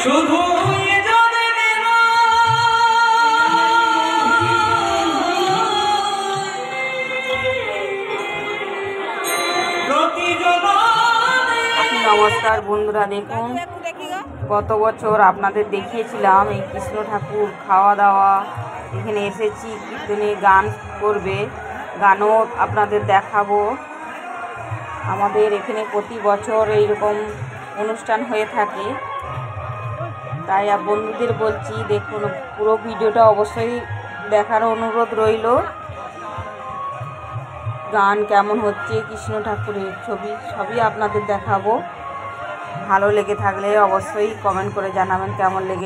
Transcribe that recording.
শুধু নমস্কার বন্ধুরা, দেখুন গত বছর আপনাদের দেখিয়েছিলাম এই কৃষ্ণ ঠাকুর খাওয়া দাওয়া, এখানে এসেছি কীর্তনে গান করবে, গানও আপনাদের দেখাবো। আমাদের এখানে প্রতি বছর এইরকম অনুষ্ঠান হয়ে থাকে, তাই বন্ধুদের বলছি দেখুন পুরো ভিডিওটা অবশ্যই দেখার অনুরোধ রইল। গান কেমন হচ্ছে, কৃষ্ণ ঠাকুরের ছবি সবই আপনাদের দেখাবো। ভালো লেগে থাকলে অবশ্যই কমেন্ট করে জানাবেন কেমন লেগে।